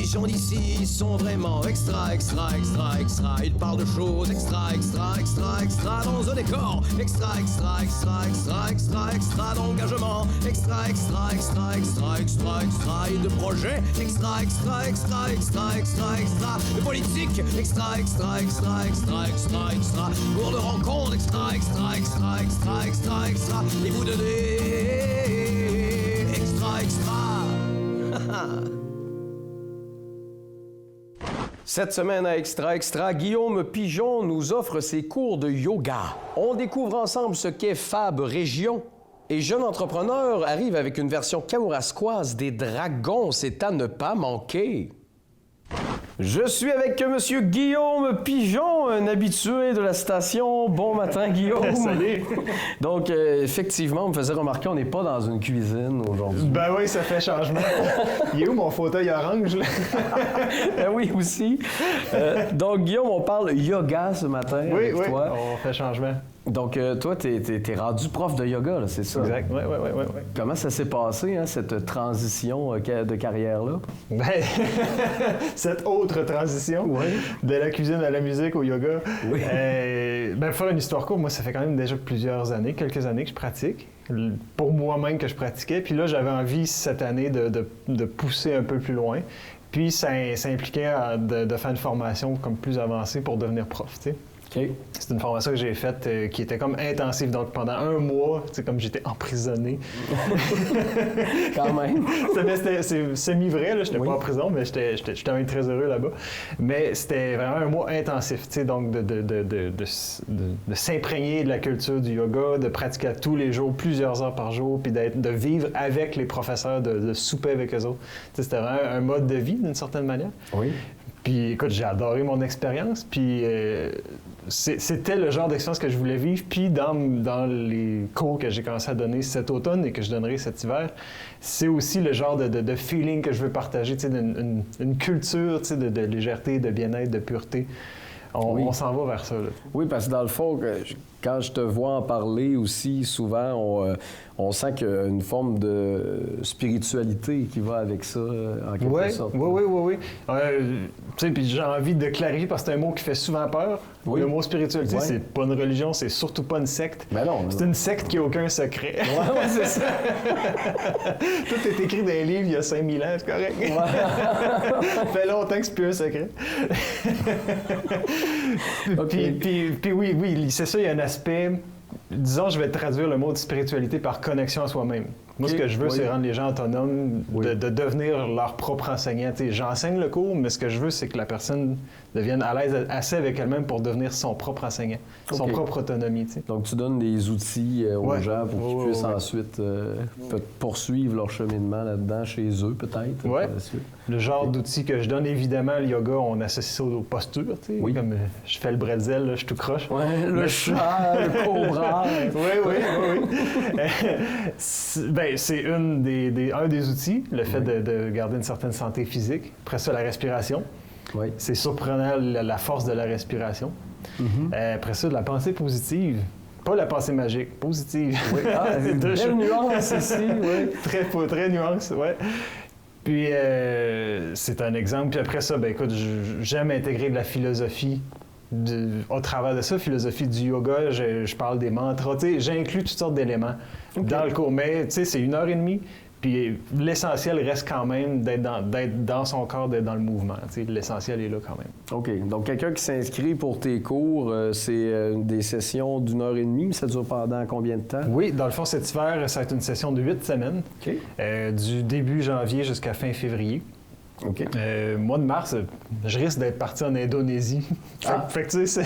gens d'ici sont vraiment extra. Ils parlent de choses extra dans un décor. Extra d'engagement. Extra et de projets. Extra de politique. Extra pour de rencontres. Extra et vous donnez extra. Cette semaine à Extra, Guillaume Pigeon nous offre ses cours de yoga. On découvre ensemble ce qu'est Fab Région. Et Jeune Entrepreneur arrive avec une version kamouraskoise des Dragons. C'est à ne pas manquer. Je suis avec Monsieur Guillaume Pigeon, un habitué de la station. Bon matin, Guillaume. Salut. Donc, effectivement, on me faisait remarquer, on n'est pas dans une cuisine aujourd'hui. Ben oui, ça fait changement. Il est où mon fauteuil orange, là? Ben oui, aussi. Donc, Guillaume, on parle yoga ce matin avec toi. Oui, on fait changement. Donc, toi, t'es rendu prof de yoga, là, c'est ça? Exact, oui. Comment ça s'est passé, hein, cette transition de carrière-là? Ben, cette autre transition de la cuisine à la musique au yoga. Oui. Ben, pour faire une histoire courte, moi, ça fait quand même déjà quelques années que je pratique. Pour moi-même que je pratiquais. Puis là, j'avais envie cette année de pousser un peu plus loin. Puis ça impliquait de faire une formation comme plus avancée pour devenir prof, tu sais. Okay. C'est une formation que j'ai faite qui était comme intensive. Donc, pendant un mois, c'est comme j'étais emprisonné. Quand même. C'est semi-vrai, là. J'étais pas en prison, mais j'étais quand même très heureux là-bas. Mais c'était vraiment un mois intensif, tu sais, donc de s'imprégner de la culture du yoga, de pratiquer tous les jours, plusieurs heures par jour, puis de vivre avec les professeurs, de souper avec eux autres. Tu sais, c'était vraiment un mode de vie, d'une certaine manière. Oui. Puis, écoute, j'ai adoré mon expérience, puis c'était le genre d'expérience que je voulais vivre. Puis, dans les cours que j'ai commencé à donner cet automne et que je donnerai cet hiver, c'est aussi le genre de feeling que je veux partager, tu sais, une culture, tu sais, de légèreté, de bien-être, de pureté. On s'en va vers ça, là. Oui, parce que dans le fond, quand je te vois en parler aussi, souvent, on sent qu'il y a une forme de spiritualité qui va avec ça, en quelque sorte. Oui. Tu sais, puis j'ai envie de clarifier parce que c'est un mot qui fait souvent peur. Oui. Le mot spiritualité, c'est pas une religion, c'est surtout pas une secte. Mais non. C'est une secte qui n'a aucun secret. Oui, c'est ça. Tout est écrit dans les livres il y a 5000 ans, c'est correct. Ça fait longtemps que c'est plus un secret. Okay. Puis oui, c'est ça, il y a un aspect... Disons, je vais traduire le mot de spiritualité par connexion à soi-même. Moi, ce que je veux, c'est rendre les gens autonomes, de devenir leur propre enseignant. T'sais, j'enseigne le cours, mais ce que je veux, c'est que la personne devienne à l'aise assez avec elle-même pour devenir son propre enseignant, son propre autonomie. T'sais. Donc, tu donnes des outils aux gens pour qu'ils puissent ensuite poursuivre leur cheminement là-dedans, chez eux, peut-être. Oui. Le genre d'outils que je donne, évidemment, le yoga, on associe ça aux postures. Oui. Comme je fais le bretzel, là, je suis tout croche. Oui, le chat, le cobra. Oui. Ben, c'est un des outils, le fait de garder une certaine santé physique. Après ça, la respiration. Oui. C'est surprenant la force de la respiration. Mm-hmm. Après ça, de la pensée positive. Pas la pensée magique, positive. Oui. Ah, une belle nuance ici, oui. Très nuance, oui. Puis, c'est un exemple. Puis après ça, ben écoute, j'aime intégrer de la philosophie au travers de ça, philosophie du yoga, je parle des mantras, tu sais, j'inclus toutes sortes d'éléments dans le cours. Mais, tu sais, c'est 1h30, puis l'essentiel reste quand même d'être dans son corps, d'être dans le mouvement. Tu sais, l'essentiel est là quand même. OK. Donc, quelqu'un qui s'inscrit pour tes cours, c'est des sessions d'1h30, mais ça dure pendant combien de temps? Oui, dans le fond, cet hiver, ça va être une session de 8 semaines, du début janvier jusqu'à fin février. OK. Mois de mars, je risque d'être parti en Indonésie. Fait que tu sais,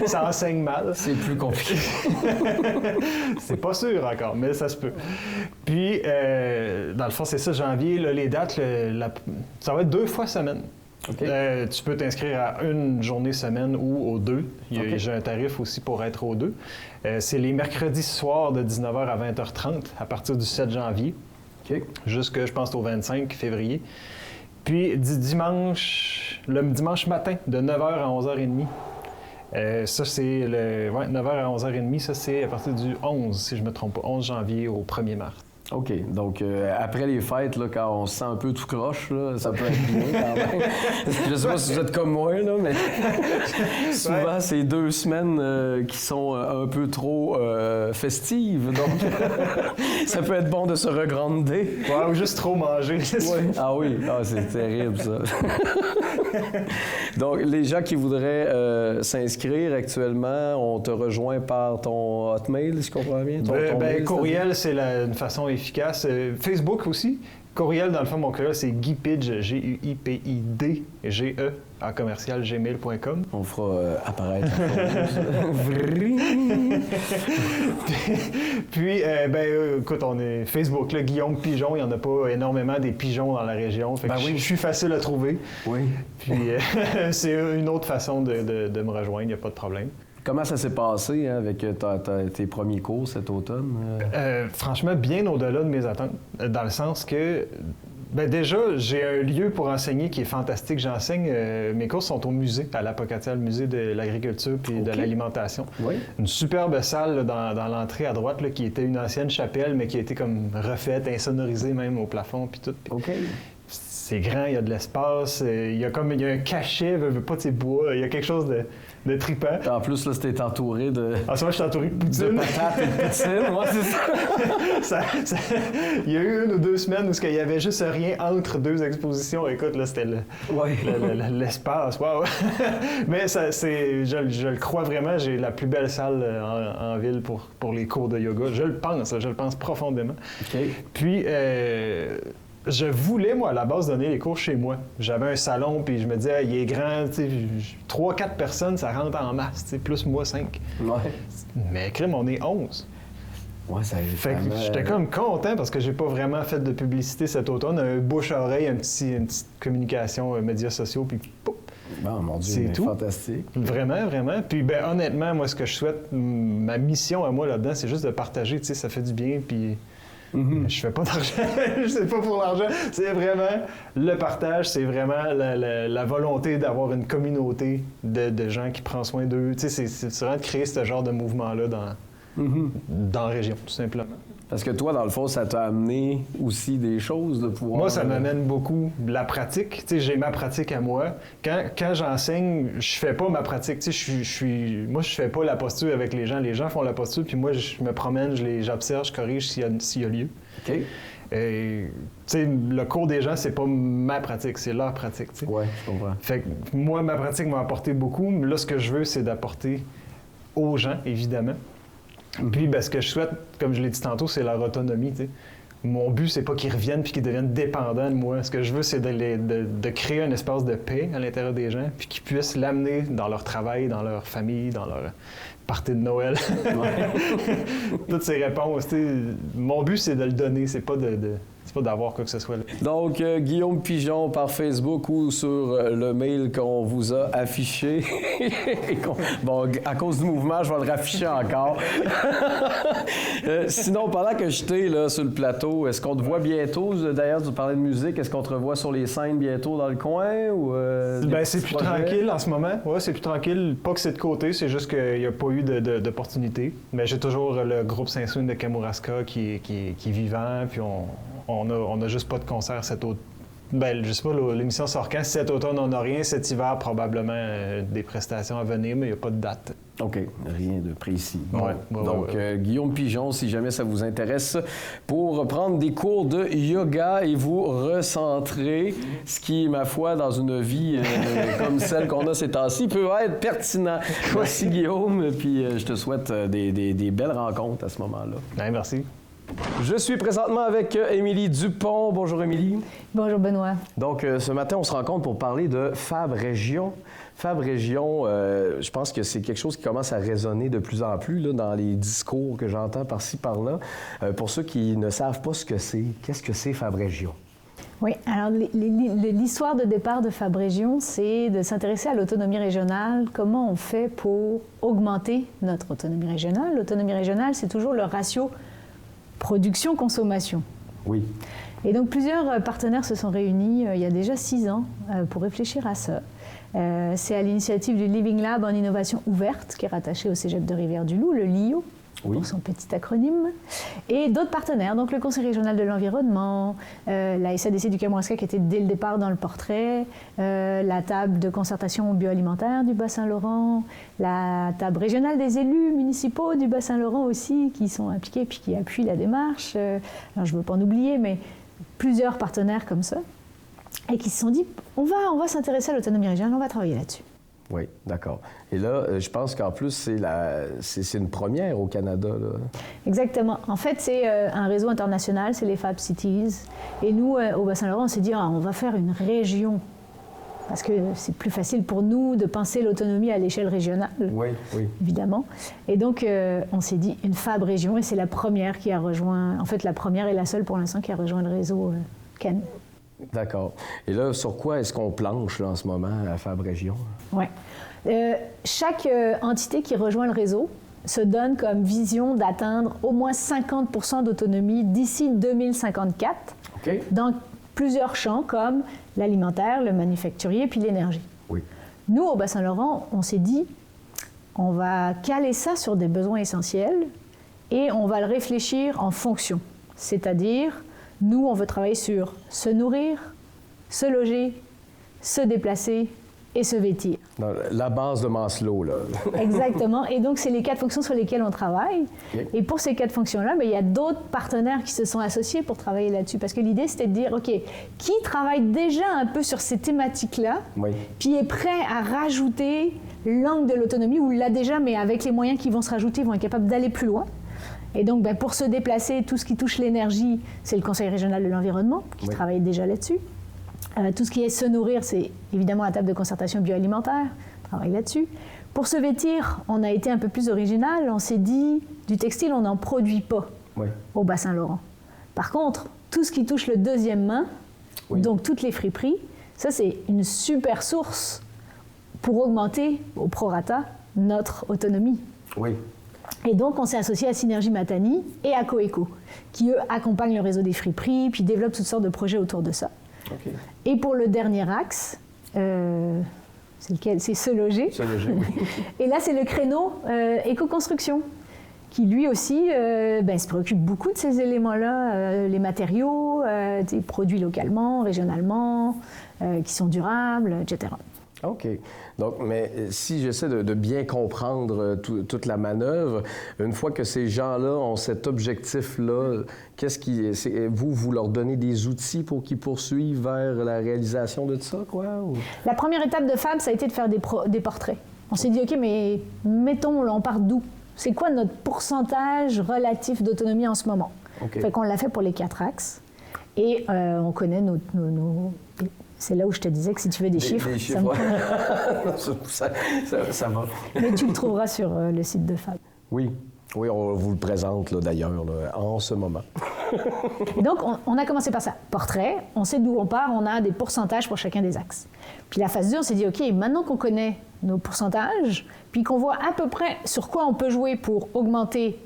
ça enseigne mal. C'est plus compliqué. C'est pas sûr encore, mais ça se peut. Puis, dans le fond, c'est ça, janvier, là, les dates, ça va être 2 fois semaine. Okay. Tu peux t'inscrire à une journée semaine ou aux 2. J'ai un tarif aussi pour être aux 2. C'est les mercredis soirs de 19h à 20h30 à partir du 7 janvier jusqu'à, je pense, au 25 février. Puis le dimanche matin, de 9h à 11h30. Ça, c'est 9h à 11h30. Ça, c'est à partir du 11, si je ne me trompe pas, 11 janvier au 1er mars. OK. Donc, après les fêtes, là, quand on se sent un peu tout croche, là, ça peut être bien quand même. Je ne sais pas si vous êtes comme moi, là, mais souvent, c'est 2 semaines qui sont un peu trop festives. Donc, ça peut être bon de se regrander. Ouais, ou juste trop manger. Ouais. Ah oui, c'est terrible, ça. Donc, les gens qui voudraient s'inscrire actuellement, on te rejoint par ton Hotmail, si je comprends bien? Ton mail, courriel, c'est une façon efficace. Facebook aussi. Courriel, dans le fond, mon courriel, c'est guipidge, Guipidge, à commercial-gmail.com. On fera apparaître. Puis, écoute, on est Facebook, là, Guillaume Pigeon, il n'y en a pas énormément des pigeons dans la région. Fait que je suis facile à trouver. Oui. Puis, c'est une autre façon de me rejoindre, il n'y a pas de problème. Comment ça s'est passé avec tes premiers cours cet automne? Franchement, bien au-delà de mes attentes, dans le sens que, déjà, j'ai un lieu pour enseigner qui est fantastique. J'enseigne, mes cours sont au musée, à l'Apocatière, le musée de l'agriculture puis de l'alimentation. Oui. Une superbe salle là, dans l'entrée à droite, là, qui était une ancienne chapelle, mais qui a été comme refaite, insonorisée même au plafond puis tout. OK. C'est grand, il y a de l'espace, il y a un cachet, pas de ces bois, il y a quelque chose de trippant. En plus, là, c'était entouré de... Ah, ça, moi, je suis entouré de poutine. De patates et de poutine, moi, c'est ça. Il y a eu 1 ou 2 semaines où il y avait juste rien entre 2 expositions. Écoute, là, c'était l'espace, wow! Mais je le crois vraiment, j'ai la plus belle salle en ville pour les cours de yoga. Je le pense profondément. OK. Puis... je voulais, moi, à la base, donner les cours chez moi. J'avais un salon, puis je me disais, il est grand, 3-4 personnes, ça rentre en masse, plus moi 5. Ouais. Mais crime, on est 11. Ouais, ça fait que j'étais comme content parce que j'ai pas vraiment fait de publicité cet automne. Un bouche-oreille, une petite communication, médias sociaux, puis pouf! Oh, mon Dieu, c'est tout. Fantastique. Vraiment, vraiment. Puis honnêtement, moi, ce que je souhaite, ma mission à moi là-dedans, c'est juste de partager, ça fait du bien, puis... Mm-hmm. Je fais pas d'argent, c'est pas pour l'argent, c'est vraiment le partage, c'est vraiment la volonté d'avoir une communauté de gens qui prennent soin d'eux. C'est vraiment de créer ce genre de mouvement-là dans la région, tout simplement. Parce que toi, dans le fond, ça t'a amené aussi des choses de pouvoir... Moi, ça m'amène beaucoup la pratique. J'ai ma pratique à moi. Quand j'enseigne, je fais pas ma pratique. Moi, je fais pas la posture avec les gens. Les gens font la posture, puis moi, je me promène, j'observe, je corrige s'il y a lieu. OK. Le cours des gens, c'est pas ma pratique, c'est leur pratique. Oui, je comprends. Fait que moi, ma pratique m'a apporté beaucoup. Là, ce que je veux, c'est d'apporter aux gens, évidemment. Puis, ce que je souhaite, comme je l'ai dit tantôt, c'est leur autonomie. T'sais. Mon but, c'est pas qu'ils reviennent puis qu'ils deviennent dépendants de moi. Ce que je veux, c'est de créer un espace de paix à l'intérieur des gens puis qu'ils puissent l'amener dans leur travail, dans leur famille, dans leur party de Noël. Toutes ces réponses. Mon but, c'est de le donner. C'est pas d'avoir quoi que ce soit. Là. Donc, Guillaume Pigeon par Facebook ou sur le mail qu'on vous a affiché. Bon, à cause du mouvement, je vais le rafficher encore. Sinon, pendant que j'étais là sur le plateau, est-ce qu'on te voit bientôt? D'ailleurs, tu parlais de musique. Est-ce qu'on te revoit sur les scènes bientôt dans le coin? Ou, c'est plus tranquille en ce moment. Oui, c'est plus tranquille. Pas que c'est de côté, c'est juste qu'il n'y a pas eu d'opportunité. Mais j'ai toujours le groupe Saint-Swin de Kamouraska qui est vivant, puis on a juste pas de concert cet automne. Je sais pas, l'émission sort quand? Cet automne, on n'a rien. Cet hiver, probablement des prestations à venir, mais il n'y a pas de date. OK. Rien de précis. Bon. Donc, Guillaume Pigeon, si jamais ça vous intéresse, pour prendre des cours de yoga et vous recentrer, ce qui, ma foi, dans une vie comme celle qu'on a ces temps-ci, peut être pertinent. Merci, Guillaume, puis je te souhaite des belles rencontres à ce moment-là. Bien, merci. Je suis présentement avec Émilie Dupont. Bonjour, Émilie. Bonjour, Benoît. Donc, ce matin, on se rencontre pour parler de Fab Région. Fab Région, je pense que c'est quelque chose qui commence à résonner de plus en plus là, dans les discours que j'entends par-ci, par-là. Pour ceux qui ne savent pas ce que c'est, qu'est-ce que c'est Fab Région? Oui, alors l'histoire de départ de Fab Région, c'est de s'intéresser à l'autonomie régionale. Comment on fait pour augmenter notre autonomie régionale? L'autonomie régionale, c'est toujours le ratio production-consommation. Oui. Et donc, plusieurs partenaires se sont réunis il y a déjà 6 ans pour réfléchir à ça. C'est à l'initiative du Living Lab en innovation ouverte, qui est rattaché au Cégep de Rivière-du-Loup, le LIO. pour son petit acronyme, et d'autres partenaires, donc le Conseil régional de l'environnement, la SADC du Kamouraska qui était dès le départ dans le portrait, la table de concertation bioalimentaire du Bas-Saint-Laurent, la table régionale des élus municipaux du Bas-Saint-Laurent aussi, qui sont impliqués puis qui appuient la démarche. Alors je ne veux pas en oublier, mais plusieurs partenaires comme ça, et qui se sont dit, on va s'intéresser à l'autonomie régionale, on va travailler là-dessus. Oui, d'accord. Et là, je pense qu'en plus, c'est une première au Canada, là. Exactement. En fait, c'est un réseau international, c'est les Fab Cities. Et nous, au Bas-Saint-Laurent, on s'est dit, on va faire une région. Parce que c'est plus facile pour nous de penser l'autonomie à l'échelle régionale, oui. évidemment. Et donc, on s'est dit une Fab région, et c'est la première qui a rejoint, en fait, la première et la seule pour l'instant qui a rejoint le réseau CAN. D'accord. Et là, sur quoi est-ce qu'on planche là, en ce moment à Fab Région? Oui. Chaque entité qui rejoint le réseau se donne comme vision d'atteindre au moins 50% d'autonomie d'ici 2054 dans plusieurs champs comme l'alimentaire, le manufacturier puis l'énergie. Oui. Nous, au Bas-Saint-Laurent, on s'est dit, on va caler ça sur des besoins essentiels et on va le réfléchir en fonction. C'est-à-dire, nous, on veut travailler sur se nourrir, se loger, se déplacer et se vêtir. Dans la base de Maslow, là. Exactement. Et donc, c'est les 4 fonctions sur lesquelles on travaille. Okay. Et pour ces 4 fonctions-là, il y a d'autres partenaires qui se sont associés pour travailler là-dessus. Parce que l'idée, c'était de dire, OK, qui travaille déjà un peu sur ces thématiques-là, puis est prêt à rajouter l'angle de l'autonomie, ou l'a déjà, mais avec les moyens qui vont se rajouter, vont être capables d'aller plus loin. Et donc, pour se déplacer, tout ce qui touche l'énergie, c'est le Conseil régional de l'environnement qui travaille déjà là-dessus. Tout ce qui est se nourrir, c'est évidemment la table de concertation bioalimentaire, on travaille là-dessus. Pour se vêtir, on a été un peu plus original. On s'est dit, du textile, on n'en produit pas au Bas-Saint-Laurent. Par contre, tout ce qui touche le deuxième main, donc toutes les friperies, ça, c'est une super source pour augmenter au prorata notre autonomie. Oui. Et donc, on s'est associé à Synergie Matani et à Coeco, qui, eux, accompagnent le réseau des friperies, puis développent toutes sortes de projets autour de ça. Okay. Et pour le dernier axe, c'est lequel? C'est se loger. Se loger, oui. Et là, c'est le créneau éco-construction, qui lui aussi se préoccupe beaucoup de ces éléments-là, les matériaux, des produits localement, régionalement, qui sont durables, etc. OK. Donc, mais si j'essaie de bien comprendre toute la manœuvre, une fois que ces gens-là ont cet objectif-là, vous leur donnez des outils pour qu'ils poursuivent vers la réalisation de tout ça, quoi? Ou... La première étape de Fab, ça a été de faire des portraits. On s'est dit, OK, mais mettons, là, on part d'où? C'est quoi notre pourcentage relatif d'autonomie en ce moment? Okay. Fait qu'on l'a fait pour les 4 axes. Et on connaît nos c'est là où je te disais que si tu veux des chiffres, ça va. Mais tu le trouveras sur le site de Fab. Oui, on vous le présente d'ailleurs en ce moment. Et donc, on a commencé par ça. Portrait, on sait d'où on part, on a des pourcentages pour chacun des axes. Puis la phase 2, on s'est dit, OK, maintenant qu'on connaît nos pourcentages, puis qu'on voit à peu près sur quoi on peut jouer pour augmenter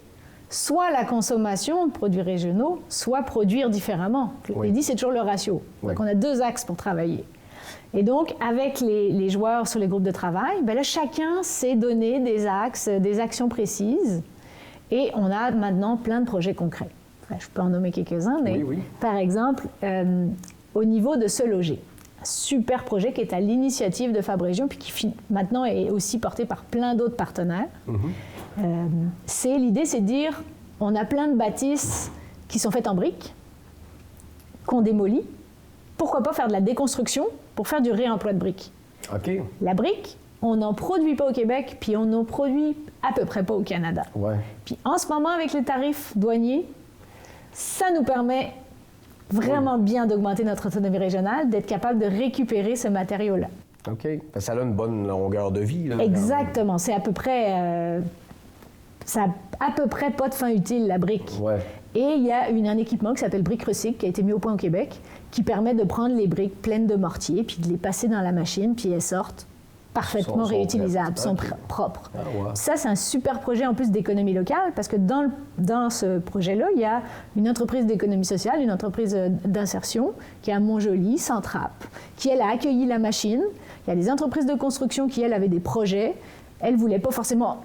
soit la consommation de produits régionaux, soit produire différemment. L'idée, c'est toujours le ratio. Donc, on a 2 axes pour travailler. Et donc, avec les joueurs sur les groupes de travail, là, chacun s'est donné des axes, des actions précises. Et on a maintenant plein de projets concrets. Enfin, je peux en nommer quelques-uns, mais par exemple, au niveau de se loger. Un super projet qui est à l'initiative de Fab Région, puis qui maintenant est aussi porté par plein d'autres partenaires. L'idée, c'est de dire, on a plein de bâtisses qui sont faites en briques, qu'on démolit. Pourquoi pas faire de la déconstruction pour faire du réemploi de briques? OK. La brique, on n'en produit pas au Québec, puis on n'en produit à peu près pas au Canada. Puis en ce moment, avec les tarifs douaniers, ça nous permet vraiment bien d'augmenter notre autonomie régionale, d'être capable de récupérer ce matériau-là. OK. Ça a une bonne longueur de vie. Là, exactement. C'est à peu près... ça n'a à peu près pas de fin utile, la brique. Et il y a un équipement qui s'appelle Brique Recycle, qui a été mis au point au Québec, qui permet de prendre les briques pleines de mortier, puis de les passer dans la machine, puis elles sortent parfaitement réutilisables, sont propres. Ça, c'est un super projet en plus d'économie locale, parce que dans ce projet-là, il y a une entreprise d'économie sociale, une entreprise d'insertion, qui est à Montjoly, Centrape, qui, elle, a accueilli la machine. Il y a des entreprises de construction qui, elles, avaient des projets. elle ne voulait pas forcément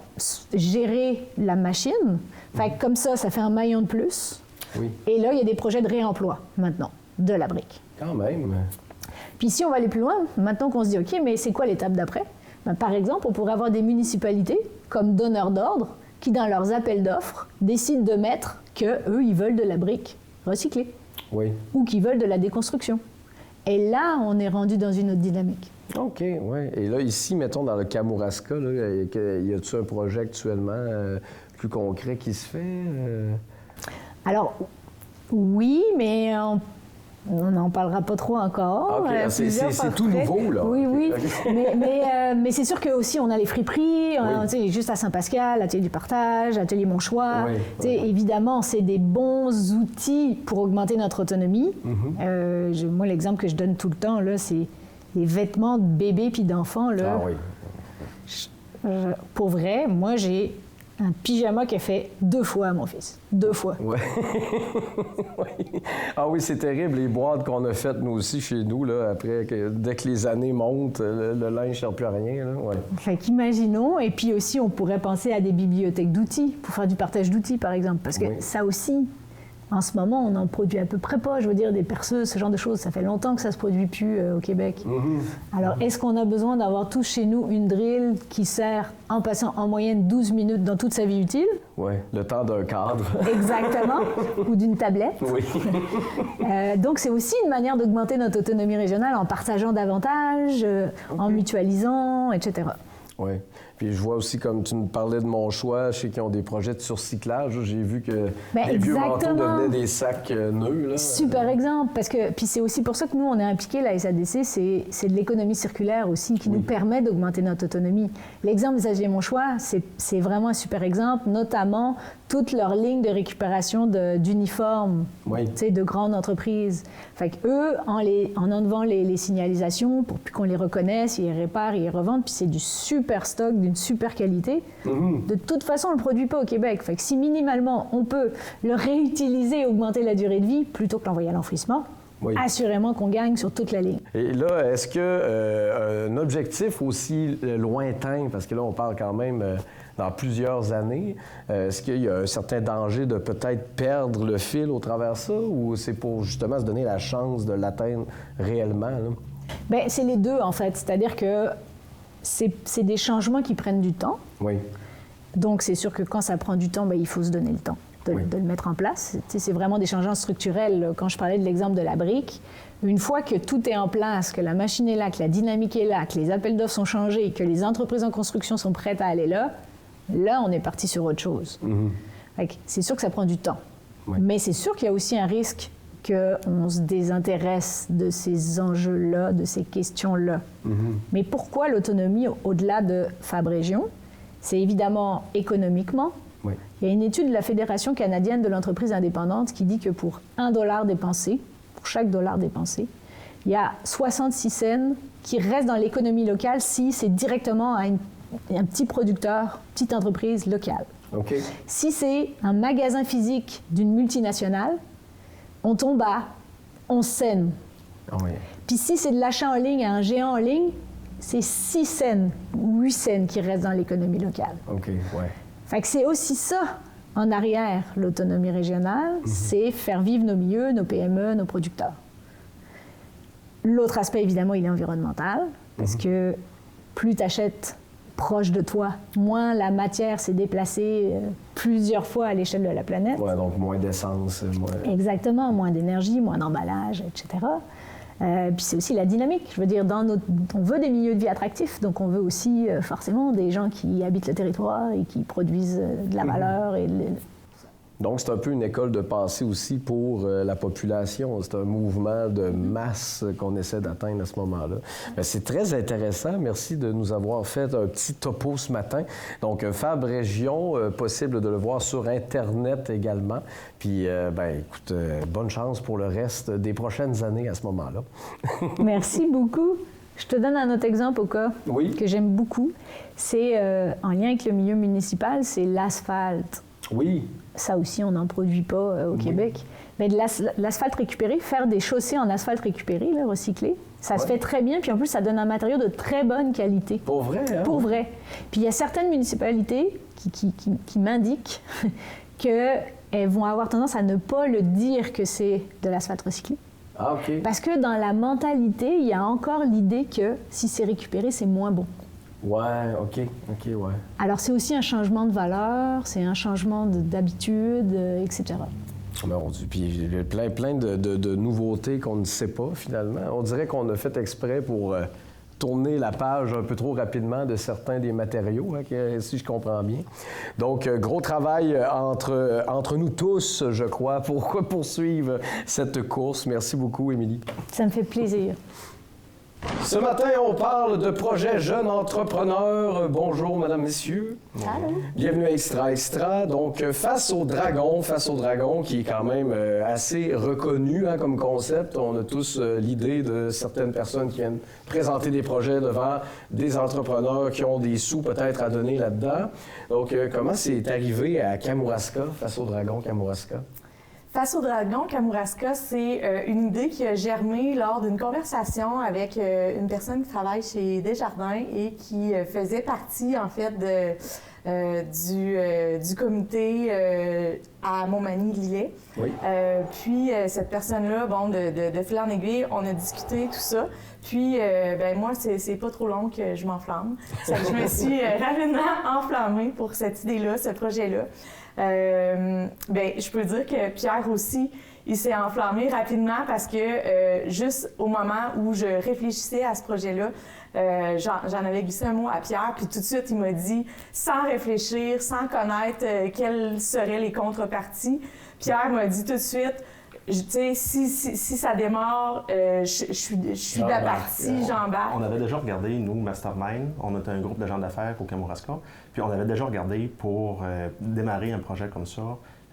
gérer la machine. Fait que comme ça fait un maillon de plus. Oui. Et là, il y a des projets de réemploi, maintenant, de la brique. Quand même. Puis si on va aller plus loin, maintenant qu'on se dit, OK, mais c'est quoi l'étape d'après? Ben, par exemple, on pourrait avoir des municipalités, comme donneurs d'ordre, qui, dans leurs appels d'offres, décident de mettre qu'eux, ils veulent de la brique recyclée. Oui. Ou qu'ils veulent de la déconstruction. Et là, on est rendu dans une autre dynamique. OK, oui. Et là, ici, mettons, dans le Kamouraska, là, y a-t-il un projet actuellement plus concret qui se fait? Alors, oui, mais on n'en parlera pas trop encore. OK, c'est tout nouveau, là. Oui, oui. Okay. Mais c'est sûr qu'aussi, on a les friperies, Oui. juste à Saint-Pascal, Atelier du partage, Atelier Mon Choix. Oui. Évidemment, c'est des bons outils pour augmenter notre autonomie. Mm-hmm. Moi, l'exemple que je donne tout le temps, là, c'est les vêtements de bébés puis d'enfants. Là. Ah oui. Pour vrai, moi, j'ai un pyjama qui a fait 2 fois à mon fils. 2 fois. Ouais. Oui. Ah oui, c'est terrible, les boîtes qu'on a faites, nous aussi, chez nous, là, après, dès que les années montent, le linge ne sert plus à rien. Là. Ouais. Fait qu'imaginons, et puis aussi, on pourrait penser à des bibliothèques d'outils, pour faire du partage d'outils, par exemple. Parce que ça aussi, en ce moment, on n'en produit à peu près pas. Je veux dire, des perceuses, ce genre de choses, ça fait longtemps que ça ne se produit plus au Québec. Mm-hmm. Alors, est-ce qu'on a besoin d'avoir tous chez nous une drill qui sert, en passant en moyenne 12 minutes dans toute sa vie utile? Oui, le temps d'un cadre. Exactement, ou d'une tablette. Oui. Donc, c'est aussi une manière d'augmenter notre autonomie régionale en partageant davantage, en mutualisant, etc. Oui. Puis je vois aussi, comme tu me parlais de Mon Choix, je sais qu'ils ont des projets de surcyclage. J'ai vu que les vieux manteaux devenaient des sacs neufs. Là. Super exemple, parce que puis c'est aussi pour ça que nous, on est impliqués, la SADC, c'est de l'économie circulaire aussi qui nous permet d'augmenter notre autonomie. L'exemple des Ateliers Mon Choix, c'est vraiment un super exemple, notamment toute leur ligne de récupération d'uniformes de grandes entreprises. Fait qu'eux, en enlevant les signalisations, pour plus qu'on les reconnaisse, ils les réparent, ils les revendent, puis c'est du super stock, d'une super qualité. De toute façon, on ne le produit pas au Québec. Fait que si minimalement, on peut le réutiliser et augmenter la durée de vie, plutôt que l'envoyer à l'enfouissement, assurément qu'on gagne sur toute la ligne. Et là, est-ce que un objectif aussi lointain, parce que là, on parle quand même dans plusieurs années, est-ce qu'il y a un certain danger de peut-être perdre le fil au travers de ça, ou c'est pour justement se donner la chance de l'atteindre réellement? Là? Bien, c'est les deux, en fait. C'est-à-dire que c'est des changements qui prennent du temps. Oui. Donc, c'est sûr que quand ça prend du temps, bien, il faut se donner le temps de le mettre en place. C'est vraiment des changements structurels. Quand je parlais de l'exemple de la brique, une fois que tout est en place, que la machine est là, que la dynamique est là, que les appels d'offres sont changés, que les entreprises en construction sont prêtes à aller là, on est parti sur autre chose. Mm-hmm. C'est sûr que ça prend du temps. Oui. Mais c'est sûr qu'il y a aussi un risque qu'on se désintéresse de ces enjeux-là, de ces questions-là. Mm-hmm. Mais pourquoi l'autonomie au-delà de Fab-Région? C'est évidemment économiquement. Oui. Il y a une étude de la Fédération canadienne de l'entreprise indépendante qui dit que pour $1 dépensé, pour chaque dollar dépensé, il y a 66 cents qui restent dans l'économie locale si c'est directement à un petit producteur, petite entreprise locale. Okay. Si c'est un magasin physique d'une multinationale, on tombe à 11 cents. Oh oui. Puis si c'est de l'achat en ligne à un géant en ligne, c'est 6 cents ou 8 cents qui restent dans l'économie locale. OK, ouais. Fait que c'est aussi ça, en arrière, l'autonomie régionale, c'est faire vivre nos milieux, nos PME, nos producteurs. L'autre aspect, évidemment, il est environnemental, parce que plus tu achètes proche de toi, moins la matière s'est déplacée plusieurs fois à l'échelle de la planète. Oui, donc moins d'essence. Moins... Exactement, moins d'énergie, moins d'emballage, etc. Puis c'est aussi la dynamique. Je veux dire, on veut des milieux de vie attractifs, donc on veut aussi forcément des gens qui habitent le territoire et qui produisent de la valeur. Donc c'est un peu une école de pensée aussi pour la population. C'est un mouvement de masse qu'on essaie d'atteindre à ce moment-là. Bien, c'est très intéressant. Merci de nous avoir fait un petit topo ce matin. Donc Fab-Région, possible de le voir sur Internet également. Puis, écoute, bonne chance pour le reste des prochaines années à ce moment-là. Merci beaucoup. Je te donne un autre exemple au cas que j'aime beaucoup. C'est en lien avec le milieu municipal, c'est l'asphalte. Oui. Ça aussi, on n'en produit pas au Québec. Mais de l'asphalte récupéré, faire des chaussées en asphalte récupéré, là, recyclé, ça se fait très bien. Puis en plus, ça donne un matériau de très bonne qualité. Pour vrai, hein? Pour vrai. Puis il y a certaines municipalités qui m'indiquent qu'elles vont avoir tendance à ne pas le dire que c'est de l'asphalte recyclé. Ah, OK. Parce que dans la mentalité, il y a encore l'idée que si c'est récupéré, c'est moins bon. Ouais, OK, ouais. Alors c'est aussi un changement de valeur, c'est un changement d'habitude, etc. Mon Dieu, puis il y a plein de nouveautés qu'on ne sait pas, finalement. On dirait qu'on a fait exprès pour tourner la page un peu trop rapidement de certains des matériaux, hein, si je comprends bien. Donc, gros travail entre nous tous, je crois, pour poursuivre cette course. Merci beaucoup, Émilie. Ça me fait plaisir. Ce matin, on parle de projet Jeunes Entrepreneurs. Bonjour, mesdames, messieurs. Allô. Bienvenue à Extra Extra. Donc, face au dragon, qui est quand même assez reconnu hein, comme concept. On a tous l'idée de certaines personnes qui viennent présenter des projets devant des entrepreneurs qui ont des sous peut-être à donner là-dedans. Donc, comment c'est arrivé à Kamouraska, face au dragon Kamouraska? Face au dragon, Kamouraska, c'est une idée qui a germé lors d'une conversation avec une personne qui travaille chez Desjardins et qui faisait partie, en fait, du comité à Montmagny-Lillet. Oui. Puis, cette personne-là, bon, de fil en aiguille, on a discuté, tout ça. Puis, ben moi, c'est pas trop long que je m'enflamme. Je me suis rapidement enflammée pour cette idée-là, ce projet-là. Ben, je peux dire que Pierre aussi, il s'est enflammé rapidement parce que juste au moment où je réfléchissais à ce projet-là, j'en avais glissé un mot à Pierre, puis tout de suite, il m'a dit, sans réfléchir, sans connaître quelles seraient les contreparties, Pierre m'a dit tout de suite, tu sais, si ça démarre, je suis de la partie, j'embarque. On avait déjà regardé, nous, Mastermind, on était un groupe de gens d'affaires au Kamouraska, puis on avait déjà regardé pour démarrer un projet comme ça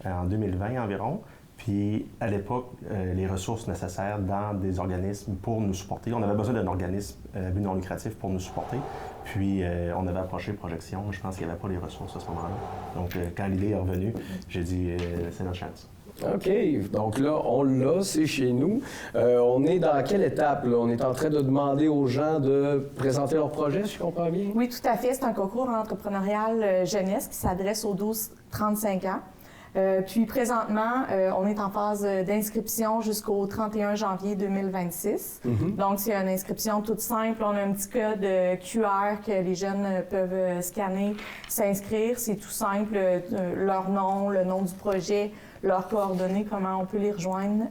en 2020 environ. Puis, à l'époque, les ressources nécessaires dans des organismes pour nous supporter. On avait besoin d'un organisme but non lucratif pour nous supporter. Puis, on avait approché Projection. Je pense qu'il n'y avait pas les ressources à ce moment-là. Donc, quand l'idée est revenue, j'ai dit, c'est notre chance. OK. Donc là, on l'a, c'est chez nous. On est dans quelle étape, là? On est en train de demander aux gens de présenter leur projet, si je comprends bien? Oui, tout à fait. C'est un concours entrepreneurial jeunesse qui s'adresse aux 12-35 ans. Puis présentement, on est en phase d'inscription jusqu'au 31 janvier 2026. Donc, c'est une inscription toute simple. On a un petit code QR que les jeunes peuvent scanner, s'inscrire. C'est tout simple. Leur nom, le nom du projet, leurs coordonnées, comment on peut les rejoindre.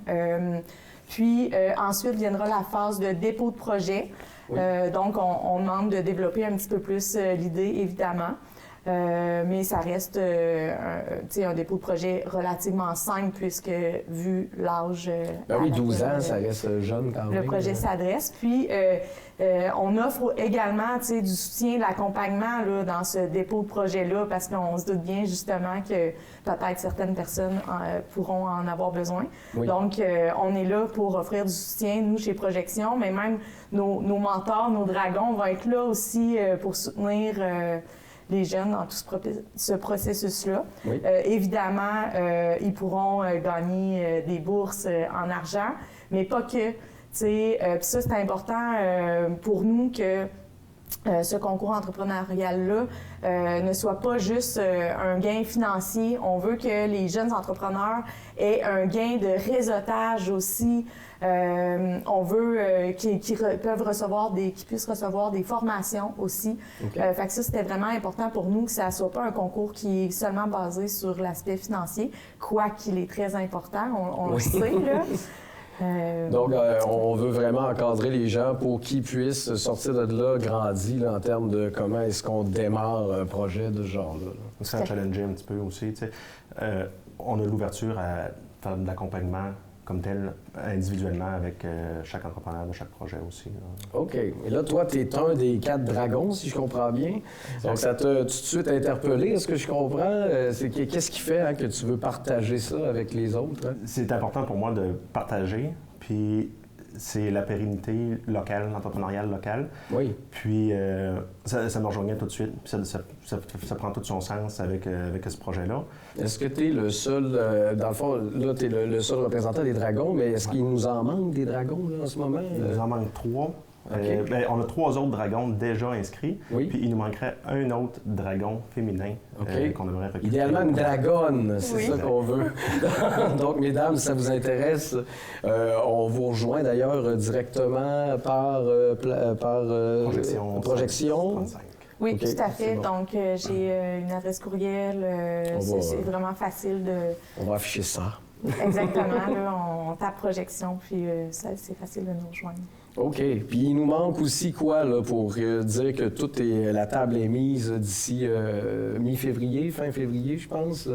Puis ensuite viendra la phase de dépôt de projet. Oui. Donc, on demande de développer un petit peu plus l'idée, évidemment. Mais ça reste un dépôt de projet relativement simple puisque, vu l'âge... Ben oui, 12 ans, ça reste jeune quand même. Le projet s'adresse. Puis, on offre également du soutien, de l'accompagnement là, dans ce dépôt de projet-là parce qu'on se doute bien justement que peut-être certaines personnes pourront en avoir besoin. Oui. Donc, on est là pour offrir du soutien, nous, chez Projection, mais même nos mentors, nos dragons vont être là aussi pour soutenir... les jeunes dans tout ce processus-là. Oui. Évidemment, ils pourront gagner des bourses en argent, mais pas que. Puis ça, c'est important pour nous que ce concours entrepreneurial-là ne soit pas juste un gain financier. On veut que les jeunes entrepreneurs aient un gain de réseautage aussi. On veut qu'ils puissent recevoir des formations aussi. Okay. Fait que ça, c'était vraiment important pour nous que ça ne soit pas un concours qui est seulement basé sur l'aspect financier, quoiqu'il est très important, on le sait, là. Donc, on veut vraiment encadrer les gens pour qu'ils puissent sortir de là grandis là, en termes de comment est-ce qu'on démarre un projet de ce genre-là. C'est un challenge un petit peu aussi. On a l'ouverture à faire de l'accompagnement comme tel, individuellement, avec chaque entrepreneur de chaque projet aussi. Là. OK. Et là, toi, tu es un des 4 dragons, si je comprends bien. Donc, ça t'a tout de suite interpellé, est-ce que je comprends? Qu'est-ce qui fait que tu veux partager ça avec les autres? Hein? C'est important pour moi de partager. Puis, c'est la pérennité locale, l'entrepreneurial local. Oui. Puis ça me rejoignait tout de suite. Puis ça prend tout son sens avec ce projet-là. Est-ce que tu es le seul, dans le fond, là, tu es le seul représentant des dragons, mais est-ce qu'il nous en manque des dragons là, en ce moment? Il nous en manque 3. Okay. On a 3 autres dragons déjà inscrits. Oui. Puis il nous manquerait un autre dragon féminin qu'on aimerait recruter. Idéalement une dragonne, c'est Oui. ça qu'on veut. Donc, mesdames, si ça vous intéresse, on vous rejoint d'ailleurs directement par projection. 35. Oui, OK, tout à fait. c'est bon. Donc, j'ai une adresse courriel. C'est vraiment facile de... On va afficher ça. Exactement. Là, on tape projection, puis c'est facile de nous rejoindre. OK. Puis il nous manque aussi quoi là, pour dire que la table est mise d'ici mi-février, fin février, je pense?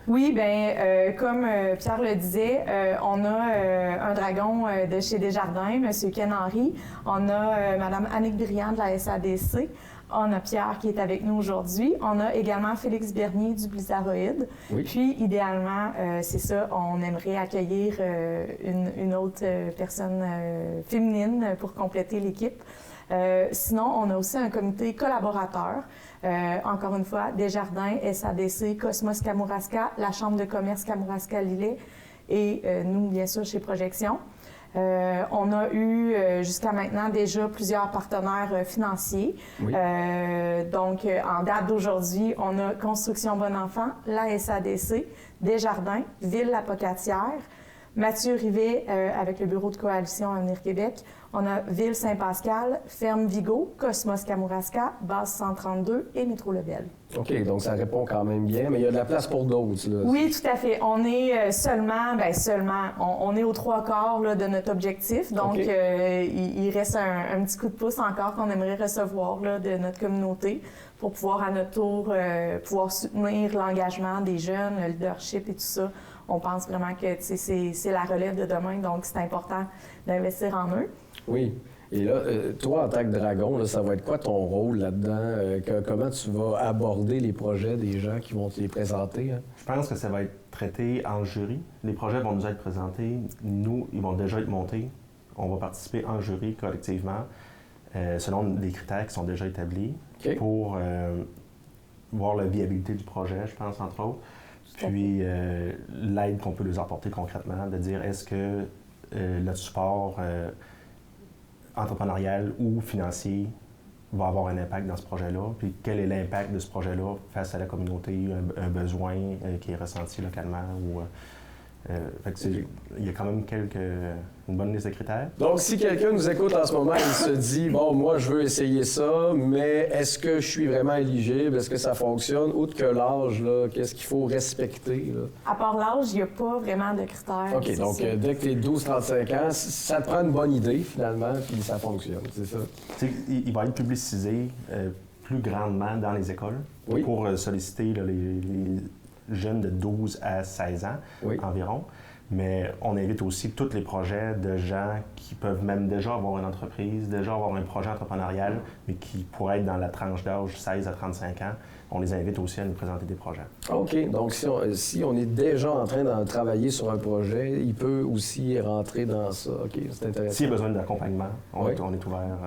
Oui, bien, comme Pierre le disait, on a un dragon de chez Desjardins, M. Ken Henry. On a Mme Annick Briand de la SADC. On a Pierre qui est avec nous aujourd'hui. On a également Félix Bernier du Blizzardoid. Oui. Puis, idéalement, c'est ça, on aimerait accueillir une autre personne féminine pour compléter l'équipe. Sinon, on a aussi un comité collaborateur. Encore une fois, Desjardins, SADC, Cosmos Kamouraska, la Chambre de commerce Kamouraska-Lillet et nous, bien sûr, chez Projection. On a eu jusqu'à maintenant déjà plusieurs partenaires financiers. Oui. Donc, en date d'aujourd'hui, on a Construction Bon Enfant, la SADC, Desjardins, Ville-la-Pocatière, Mathieu Rivet avec le Bureau de coalition Avenir Québec. On a Ville-Saint-Pascal, Ferme Vigo, Cosmos Kamouraska, Base 132 et Métro Lebel. OK, donc ça répond quand même bien, mais il y a de la place pour d'autres. Là. Oui, tout à fait. On est on est aux 3/4 là, de notre objectif. Donc, OK. Il reste un petit coup de pouce encore qu'on aimerait recevoir là, de notre communauté pour pouvoir, à notre tour, pouvoir soutenir l'engagement des jeunes, le leadership et tout ça. On pense vraiment que c'est la relève de demain, donc c'est important d'investir en eux. Oui. Et là, toi, en tant que dragon, là, ça va être quoi ton rôle là-dedans? Comment tu vas aborder les projets des gens qui vont te les présenter? Hein? Je pense que ça va être traité en jury. Les projets vont nous être présentés. Nous, ils vont déjà être montés. On va participer en jury collectivement selon des critères qui sont déjà établis OK. pour voir la viabilité du projet, je pense, entre autres. Puis l'aide qu'on peut leur apporter concrètement, de dire est-ce que le support entrepreneurial ou financier va avoir un impact dans ce projet-là, puis quel est l'impact de ce projet-là face à la communauté, un besoin qui est ressenti localement. Fait que il y a quand même une bonne liste de critères. Donc, si quelqu'un nous écoute en ce moment et se dit « Bon, moi, je veux essayer ça, mais est-ce que je suis vraiment éligible? Est-ce que ça fonctionne? » Outre que l'âge, là, qu'est-ce qu'il faut respecter? Là? À part l'âge, il n'y a pas vraiment de critères. OK, donc dès que tu es 12-35 ans, ça te prend une bonne idée, finalement, puis ça fonctionne, c'est ça? Il va être publicisé plus grandement dans les écoles Oui. pour solliciter là, les jeunes de 12 à 16 ans Oui. environ. Mais on invite aussi tous les projets de gens qui peuvent même déjà avoir une entreprise, déjà avoir un projet entrepreneurial, mais qui pourraient être dans la tranche d'âge 16 à 35 ans. On les invite aussi à nous présenter des projets. OK. Donc, si on est déjà en train de travailler sur un projet, il peut aussi rentrer dans ça. OK, c'est intéressant. S'il y a besoin d'accompagnement, on Oui. est ouvert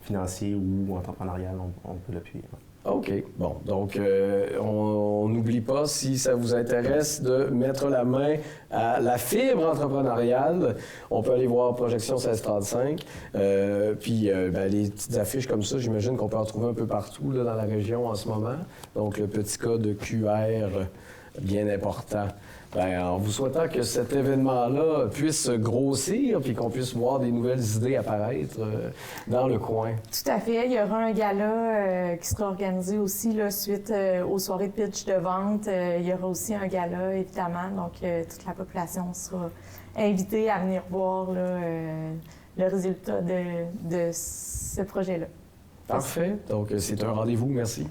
financier ou entrepreneurial, on peut l'appuyer. OK. Bon, donc on n'oublie pas, si ça vous intéresse, de mettre la main à la fibre entrepreneuriale. On peut aller voir Projection 1635. Puis les petites affiches comme ça, j'imagine qu'on peut en trouver un peu partout là, dans la région en ce moment. Donc le petit cas de QR, bien important. Bien, en vous souhaitant que cet événement-là puisse grossir puis qu'on puisse voir des nouvelles idées apparaître dans le coin. Tout à fait. Il y aura un gala qui sera organisé aussi là, suite aux soirées de pitch de vente. Il y aura aussi un gala, évidemment. Donc, toute la population sera invitée à venir voir là, le résultat de ce projet-là. Parfait. Donc, c'est un rendez-vous. Merci.